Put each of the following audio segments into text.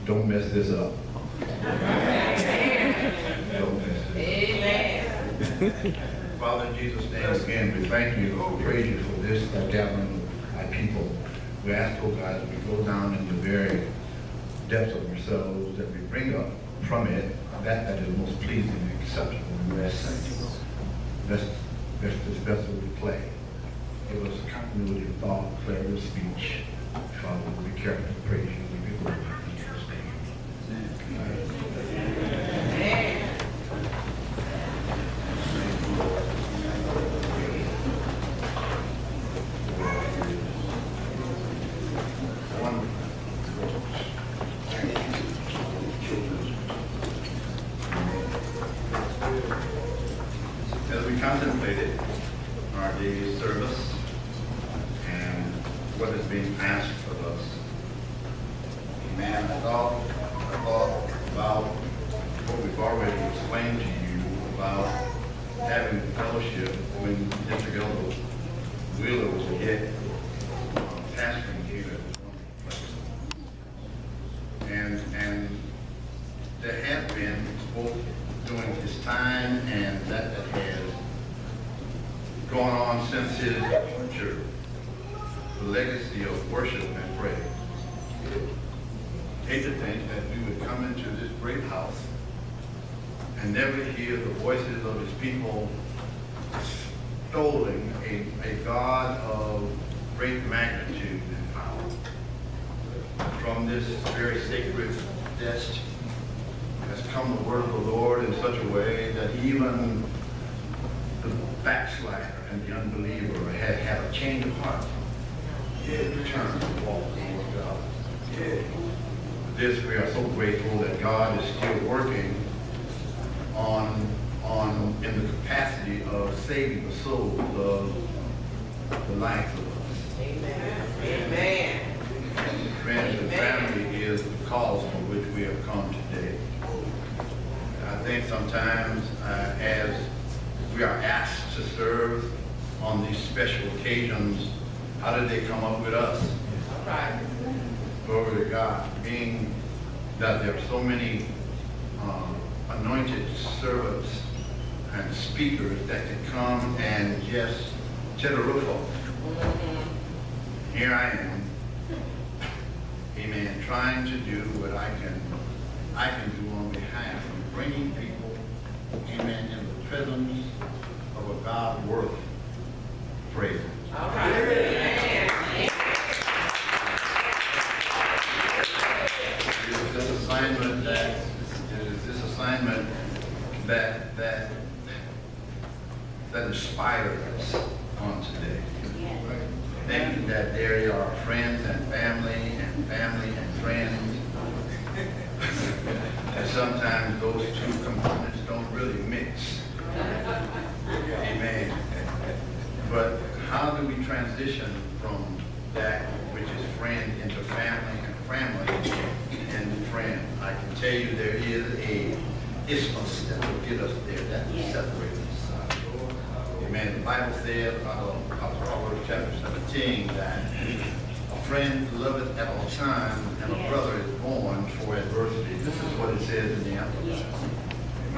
Don't mess this up. Father, in Jesus' name again, we thank you, we praise you for this gathering of our people. We ask, oh God, as we go down in the very depths of ourselves, that we bring up from it that is most pleasing and acceptable in your sight. Best this vessel we play. Give us continuity of thought, clarity of speech. Father, we'll be careful to praise you. We be glory in Jesus' name. Amen. As we contemplated our daily service and what is being asked of us, amen, I thought about what we've already explained to you about having fellowship when Mr. Gilbert Wheeler was yet pastoring here at one place. And there have been both during his time and that has gone on since his departure, the legacy of worship and praise. Hate to think that we would come into this great house and never hear the voices of his people extolling a God of great magnitude and power. From this very sacred desk has come the word of the Lord in such a way that even the backslider and the unbeliever had a change of heart. To turn and walk toward God. This, we are so grateful that God is still working in the capacity of saving the souls of the lives of us. Amen. Amen. Friends and family is the cause for which we have come today. I think sometimes as we are asked to serve on these special occasions, how did they come up with us? All right. Glory to God. Being that there are so many anointed servants and speakers that can come and just tear the roof off. Here I am, amen, trying to do what I can do on behalf of bringing people, amen, in the presence of a God worth praising. All right. Amen. It is this assignment that inspired us on today. Thinking that there are friends and family and friends. And sometimes those two components don't really mix. Amen. But how do we transition from that which is friend into family and family into friend? I can tell you there is a isthmus that will get us there, that will separate us. Amen. The Bible says, Proverbs chapter 17, that a friend loveth at all times, and a brother is born for adversity. This is what it says in the Amplified.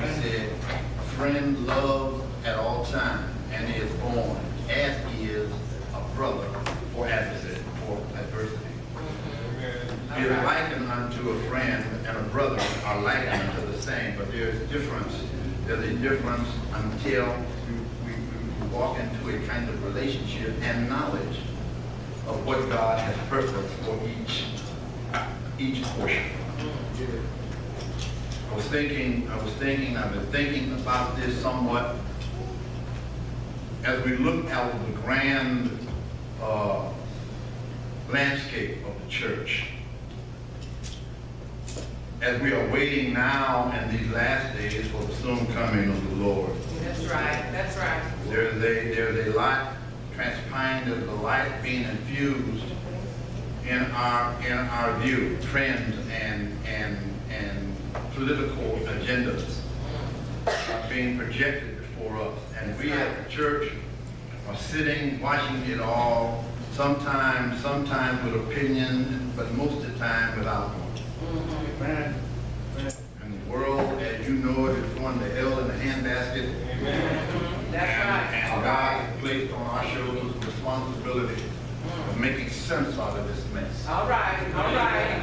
It said, a friend loves at all times, and is born, as is a brother for adversity. Be likened unto a friend and a brother are likened unto the same, but there's a difference. There's a difference until we walk into a kind of relationship and knowledge of what God has purposed for each portion. I've been thinking about this somewhat as we look out of the grand landscape of the church. As we are waiting now in these last days for the soon coming of the Lord. That's right. That's right. There's a lot transpiring. There's a light being infused in our view, trends and political agendas are being projected before us, and we as a church are sitting, watching it all. Sometimes with opinion, but most of the time without one. And the world, as as you know it, is going to hell in a handbasket. That's right. And God has placed on our shoulders the responsibility of making sense out of this mess. All right. Amen.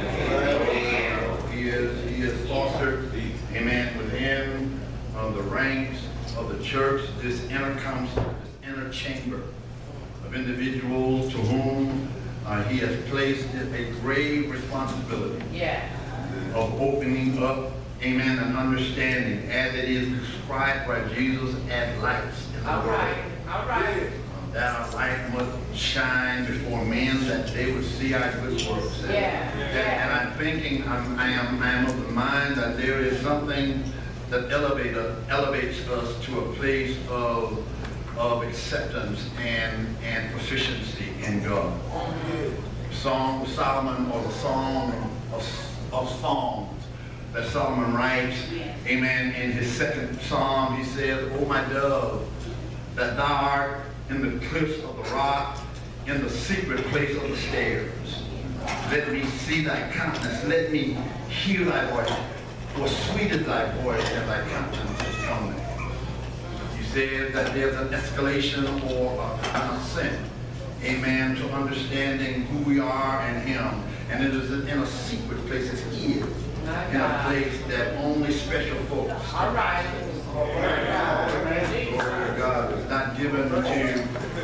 He is fostered, amen, within the ranks of the church, this inner council, this inner chamber of individuals to whom he has placed a grave responsibility Yeah. of opening up, amen, and understanding as it is described by Jesus as lights in the All world. right. All right. That our light must shine before men, that they would see our good works. And I'm thinking, I am of the mind that there is something that elevates us to a place of acceptance and proficiency in God. Song of Solomon, or the Song of Songs that Solomon writes, amen, in his second psalm, he says, "O my dove, that thou art in the cliffs of the rock, in the secret place of the stairs. Let me see thy countenance, let me hear thy voice, for sweet is thy voice and thy countenance is comely." He says that there's an escalation or an ascent, amen, to understanding who we are in him. And it is in a secret place, as he is, in a place that only special folks. All right. Glory to God. It's not given to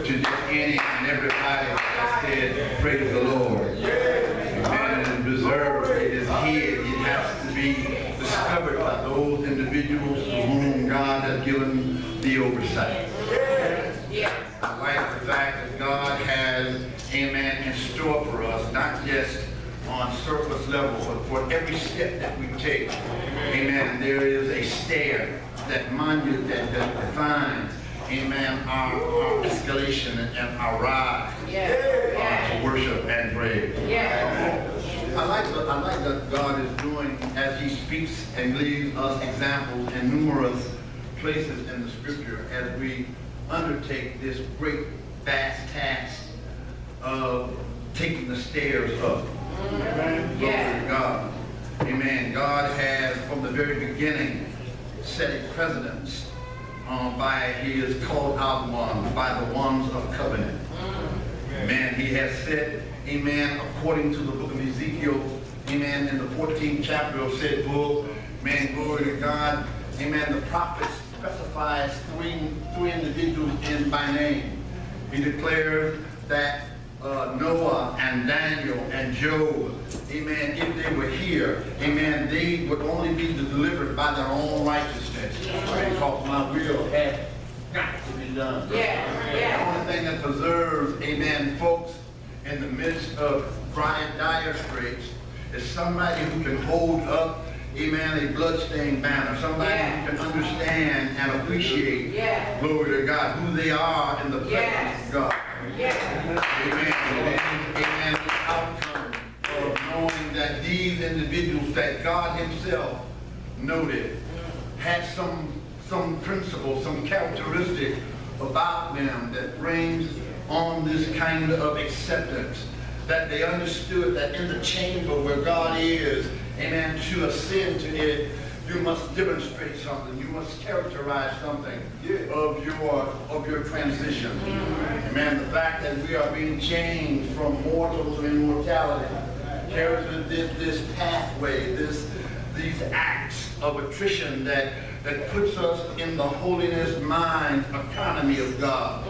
just any and everybody. I said, praise the Lord. Amen. And reserved, it is hid. It has to be discovered by those individuals to whom God has given the oversight. Yes. I like the fact that God has, amen, in store for us, not just on surface level, but for every step that we take. Amen. There is a stair that defines, amen, our escalation and our rise to worship and praise. I like that God is doing as he speaks and leaves us examples in numerous places in the scripture as we undertake this great, vast task of taking the stairs up. Amen. Glory to God. Amen. God has, from the very beginning, set a precedence by his called out ones, by the ones of covenant. Amen. He has said, amen, according to the book of Ezekiel, amen, in the 14th chapter of said book, amen, glory to God, amen, the prophet specifies three individuals by name. He declares that Noah and Daniel and Job, amen, if they were here, amen, they would only be delivered by their own righteousness. Because my will had got to be done. The only thing that preserves, amen, folks in the midst of dry and dire straits is somebody who can hold up, amen, a bloodstained banner. Somebody who can understand and appreciate, glory to God, who they are in the presence of God. Amen. Amen. The outcome of knowing that these individuals that God himself noted had some principle, some characteristic about them that brings on this kind of acceptance. That they understood that in the chamber where God is, amen, to ascend to it, you must demonstrate something. You must characterize something of your transition. Amen. The fact that we are being changed from mortal to immortality carries with this pathway, these acts of attrition that puts us in the holiness mind economy of God.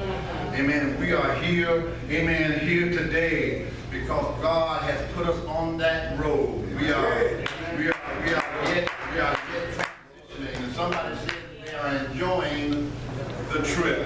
Amen. We are here, amen, here today because God has put us on that road. We are yet transitioning. And somebody said they are enjoying the trip.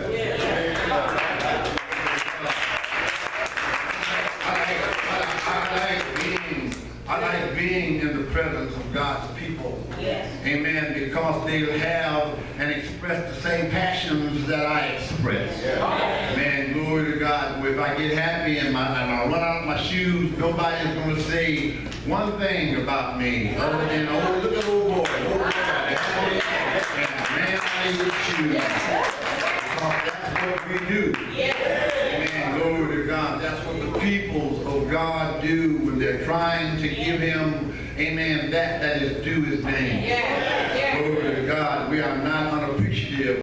I like being in the presence of God's people. Amen. Because they have and express the same passions that I express. Amen. Glory to God. If I get happy and I run out of my shoes, nobody's going to say one thing about me other than, oh, look at old boy. And man, I need shoes. Because that's what we do. Amen. Glory to God. That's what the peoples of God do when they're trying to give him, amen, that is due his name. Glory to to God, we are not unappreciative